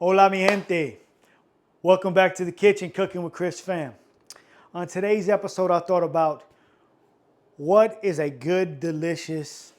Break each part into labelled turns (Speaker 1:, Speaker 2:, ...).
Speaker 1: Hola mi gente. Welcome back to the kitchen, Cooking with Chris fam. On today's episode, I thought about what is a good, delicious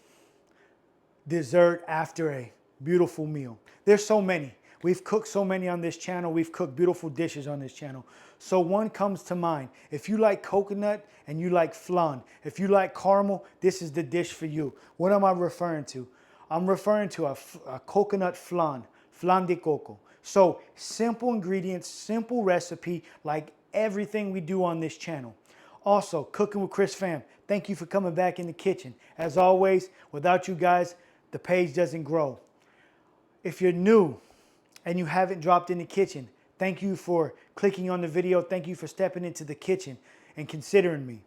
Speaker 1: dessert after a beautiful meal. There's so many. We've cooked so many on this channel. We've cooked beautiful dishes on this channel. So one comes to mind. If you like coconut and you like flan, if you like caramel, this is the dish for you. What am I referring to? I'm referring to a coconut flan, Flan de Coco. So simple ingredients, simple recipe, like everything we do on this channel. Also, Cooking with Chris fam, thank you for coming back in the kitchen. As always, without you guys, the page doesn't grow. If you're new and you haven't dropped in the kitchen, thank you for clicking on the video. Thank you for stepping into the kitchen and considering me.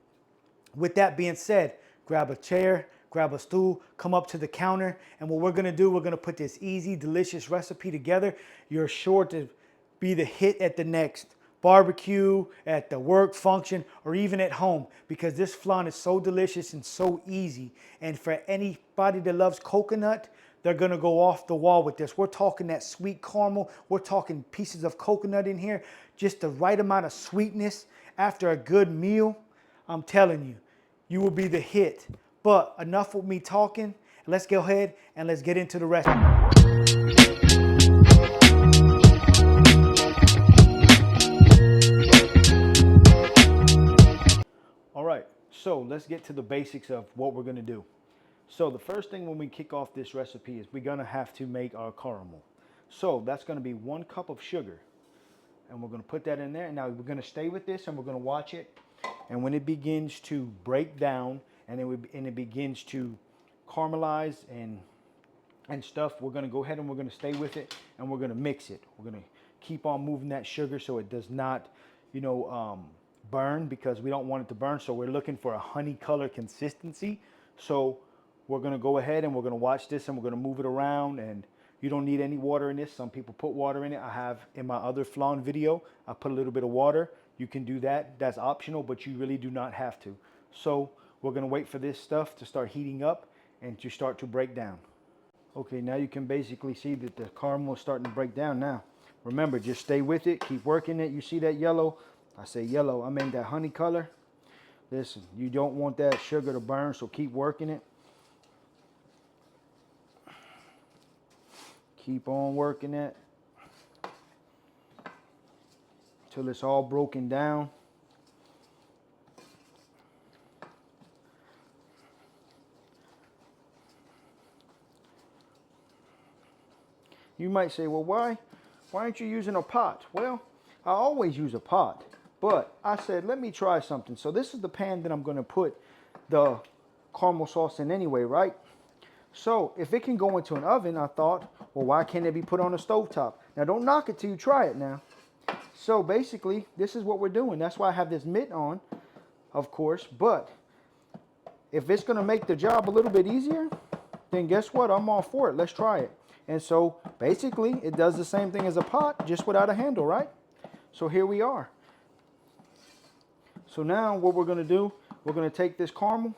Speaker 1: With that being said, grab a chair, grab a stool, come up to the counter, and what we're gonna do, we're gonna put this easy, delicious recipe together. You're sure to be the hit at the next barbecue, at the work function, or even at home, because this flan is so delicious and so easy. And for anybody that loves coconut, they're gonna go off the wall with this. We're talking that sweet caramel. We're talking pieces of coconut in here, just the right amount of sweetness after a good meal. I'm telling you, you will be the hit. But enough with me talking. Let's go ahead and let's get into the recipe. All right, so let's get to the basics of what we're gonna do. So the first thing when we kick off this recipe is we're gonna have to make our caramel. So that's gonna be 1 cup of sugar. And we're gonna put that in there. Now we're gonna stay with this and we're gonna watch it. And when it begins to break down and it begins to caramelize and stuff, we're gonna go ahead and we're gonna stay with it and we're gonna mix it. We're gonna keep on moving that sugar so it does not, burn, because we don't want it to burn. So we're looking for a honey color consistency. So we're gonna go ahead and we're gonna watch this and we're gonna move it around, and you don't need any water in this. Some people put water in it. I have in my other flan video, I put a little bit of water. You can do that. That's optional, but you really do not have to. So we're gonna wait for this stuff to start heating up and to start to break down. Okay, now you can basically see that the caramel is starting to break down now. Remember, just stay with it, keep working it. You see that yellow? I say yellow, I mean that honey color. Listen, you don't want that sugar to burn, so keep working it. Keep on working it till it's all broken down. You might say, well, why aren't you using a pot? Well, I always use a pot, but I said, let me try something. So this is the pan that I'm going to put the caramel sauce in anyway, right? So if it can go into an oven, I thought, well, why can't it be put on a stovetop? Now, don't knock it till you try it now. So basically, this is what we're doing. That's why I have this mitt on, of course. But if it's going to make the job a little bit easier, then guess what? I'm all for it. Let's try it. And so basically, it does the same thing as a pot, just without a handle, right? So here we are. So now what we're going to do, we're going to take this caramel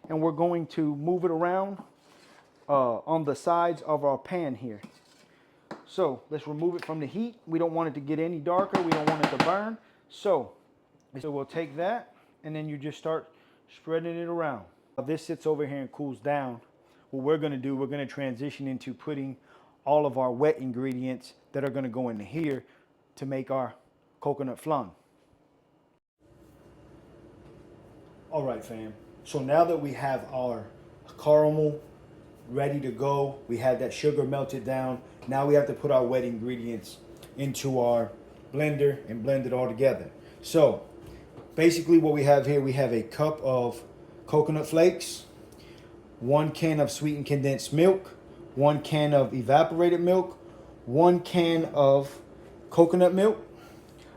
Speaker 1: and we're going to move it around on the sides of our pan here. So let's remove it from the heat. We don't want it to get any darker. We don't want it to burn. So we'll take that and then you just start spreading it around. While this sits over here and cools down, what we're going to do, we're going to transition into putting all of our wet ingredients that are going to go into here to make our coconut flan. All right, fam. So now that we have our caramel ready to go, we have that sugar melted down. Now we have to put our wet ingredients into our blender and blend it all together. So basically what we have here, we have a cup of coconut flakes, 1 can of sweetened condensed milk, 1 can of evaporated milk, 1 can of coconut milk,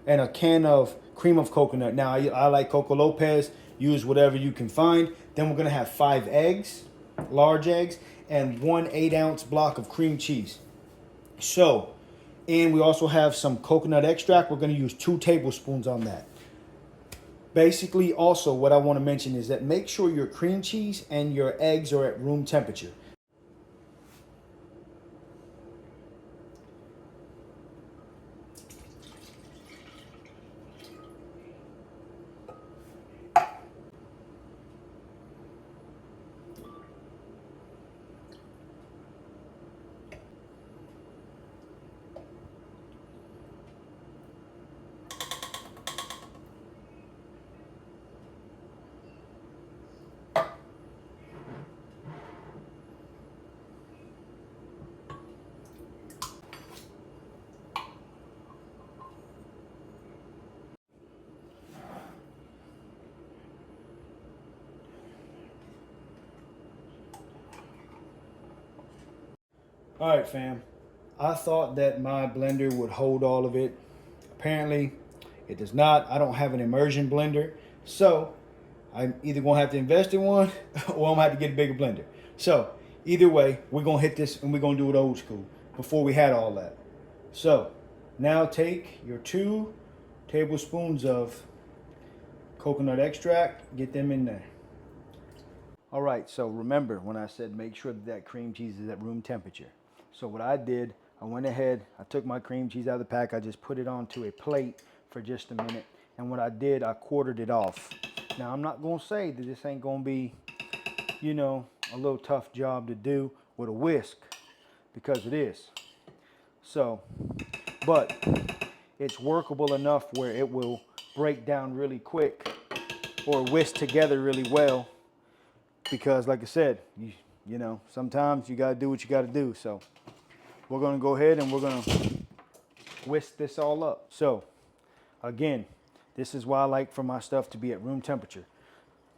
Speaker 1: and a can of cream of coconut. Now I like Coco Lopez. Use whatever you can find. Then we're gonna have 5 eggs, large eggs, and 1 8-ounce block of cream cheese. So, and we also have some coconut extract. We're gonna use 2 tablespoons on that. Basically, also what I want to mention is that make sure your cream cheese and your eggs are at room temperature. All right, fam. I thought that my blender would hold all of it. Apparently, it does not. I don't have an immersion blender. So, I'm either going to have to invest in one or I'm going to have to get a bigger blender. So, either way, we're going to hit this and we're going to do it old school before we had all that. So, now take your 2 tablespoons of coconut extract, get them in there. All right, so remember when I said make sure that cream cheese is at room temperature. So what I did, I went ahead, I took my cream cheese out of the pack, I just put it onto a plate for just a minute. And what I did, I quartered it off. Now I'm not gonna say that this ain't gonna be, you know, a little tough job to do with a whisk, because it is. So, but it's workable enough where it will break down really quick or whisk together really well, because like I said, you know, sometimes you gotta do what you gotta do. So we're gonna go ahead and we're gonna whisk this all up. So again, this is why I like for my stuff to be at room temperature.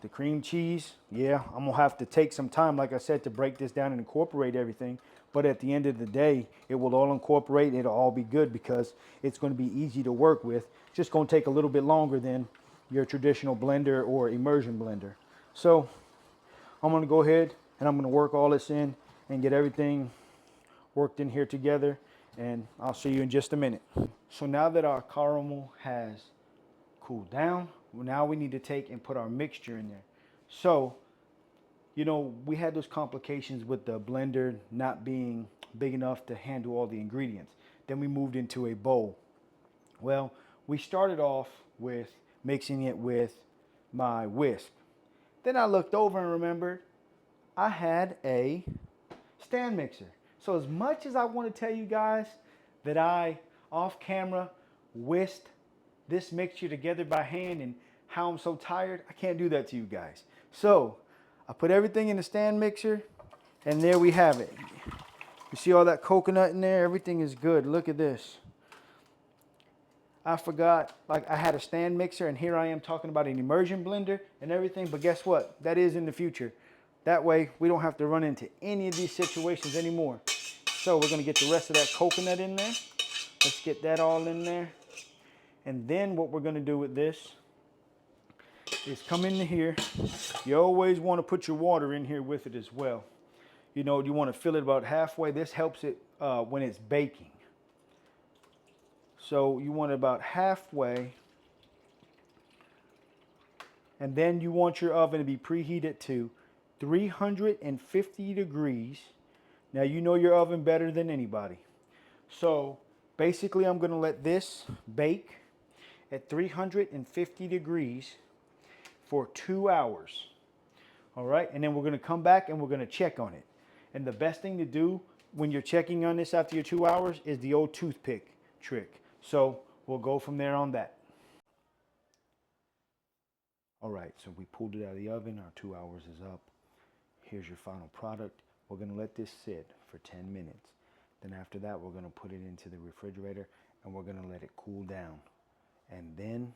Speaker 1: The cream cheese, yeah, I'm gonna have to take some time, like I said, to break this down and incorporate everything. But at the end of the day, it will all incorporate, it'll all be good because it's gonna be easy to work with. It's just gonna take a little bit longer than your traditional blender or immersion blender. So I'm gonna go ahead and I'm gonna work all this in and get everything worked in here together, and I'll see you in just a minute. So now that our caramel has cooled down, now we need to take and put our mixture in there. So, you know, we had those complications with the blender not being big enough to handle all the ingredients. Then we moved into a bowl. Well, we started off with mixing it with my whisk. Then I looked over and remembered I had a stand mixer. So as much as I want to tell you guys that I, off camera, whisked this mixture together by hand and how I'm so tired, I can't do that to you guys. So I put everything in the stand mixer and there we have it. You see all that coconut in there? Everything is good. Look at this. I forgot, like I had a stand mixer and here I am talking about an immersion blender and everything, but guess what? That is in the future. That way we don't have to run into any of these situations anymore. So we're gonna get the rest of that coconut in there. Let's get that all in there. And then what we're gonna do with this is come into here. You always wanna put your water in here with it as well. You know, you wanna fill it about halfway. This helps it when it's baking. So you want it about halfway. And then you want your oven to be preheated to 350 degrees. Now you know your oven better than anybody. So basically I'm gonna let this bake at 350 degrees for 2 hours. All right, and then we're gonna come back and we're gonna check on it. And the best thing to do when you're checking on this after your 2 hours is the old toothpick trick. So we'll go from there on that. All right, so we pulled it out of the oven. Our 2 hours is up. Here's your final product. We're gonna let this sit for 10 minutes. Then after that, we're gonna put it into the refrigerator and we're gonna let it cool down. And then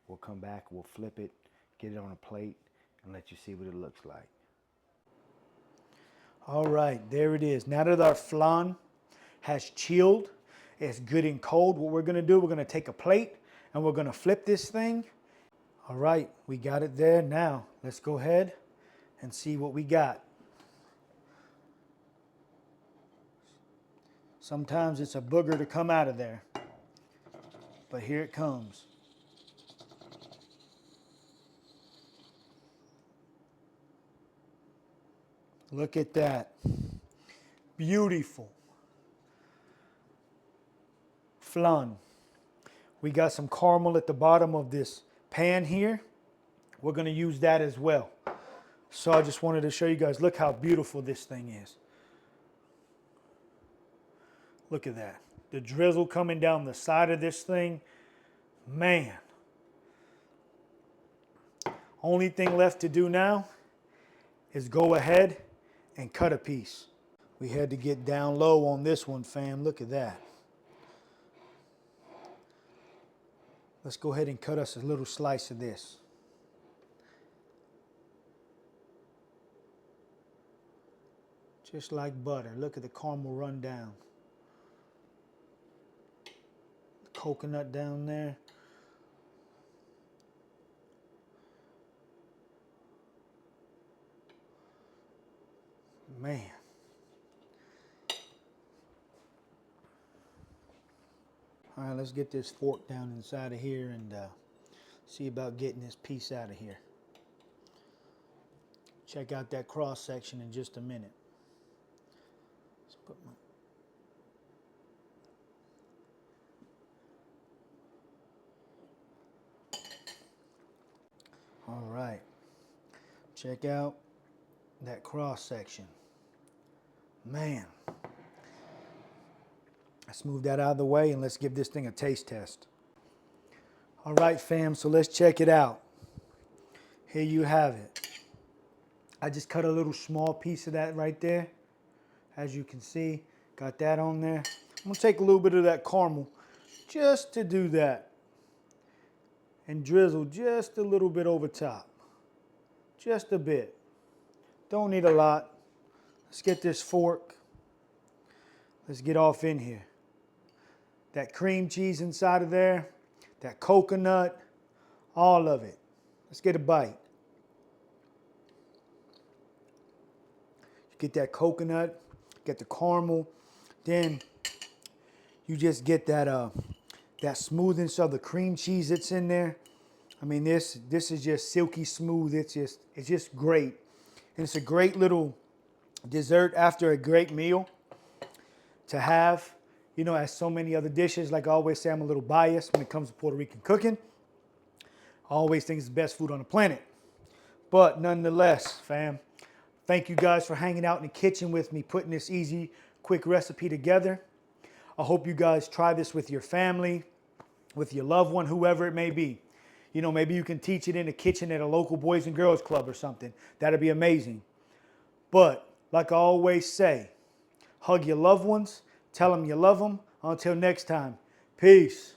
Speaker 1: we'll come back, we'll flip it, get it on a plate, and let you see what it looks like. All right, there it is. Now that our flan has chilled, it's good and cold, what we're gonna do, we're gonna take a plate and we're gonna flip this thing. All right, we got it there. Now, let's go ahead and see what we got. Sometimes it's a booger to come out of there, but here it comes. Look at that. Beautiful. Flan. We got some caramel at the bottom of this pan here. We're going to use that as well. So I just wanted to show you guys, look how beautiful this thing is. Look at that. The drizzle coming down the side of this thing. Man. Only thing left to do now is go ahead and cut a piece. We had to get down low on this one, fam. Look at that. Let's go ahead and cut us a little slice of this. Just like butter. Look at the caramel run down. The coconut down there. Man. All right, let's get this fork down inside of here and see about getting this piece out of here. Check out that cross section in just a minute. Let's put my... All right, check out that cross section. Man. Let's move that out of the way and let's give this thing a taste test. All right, fam, so let's check it out. Here you have it. I just cut a little small piece of that right there. As you can see, got that on there. I'm gonna take a little bit of that caramel just to do that and drizzle just a little bit over top. Just a bit. Don't need a lot. Let's get this fork. Let's get off in here. That cream cheese inside of there, that coconut, all of it. Let's get a bite. You get that coconut, get the caramel, then you just get that that smoothness of the cream cheese that's in there. I mean, this is just silky smooth. It's just great. And it's a great little dessert after a great meal to have. You know, as so many other dishes, like I always say, I'm a little biased when it comes to Puerto Rican cooking. I always think it's the best food on the planet. But nonetheless, fam, thank you guys for hanging out in the kitchen with me, putting this easy, quick recipe together. I hope you guys try this with your family, with your loved one, whoever it may be. You know, maybe you can teach it in the kitchen at a local Boys and Girls Club or something. That'd be amazing. But like I always say, hug your loved ones. Tell them you love them. Until next time, peace.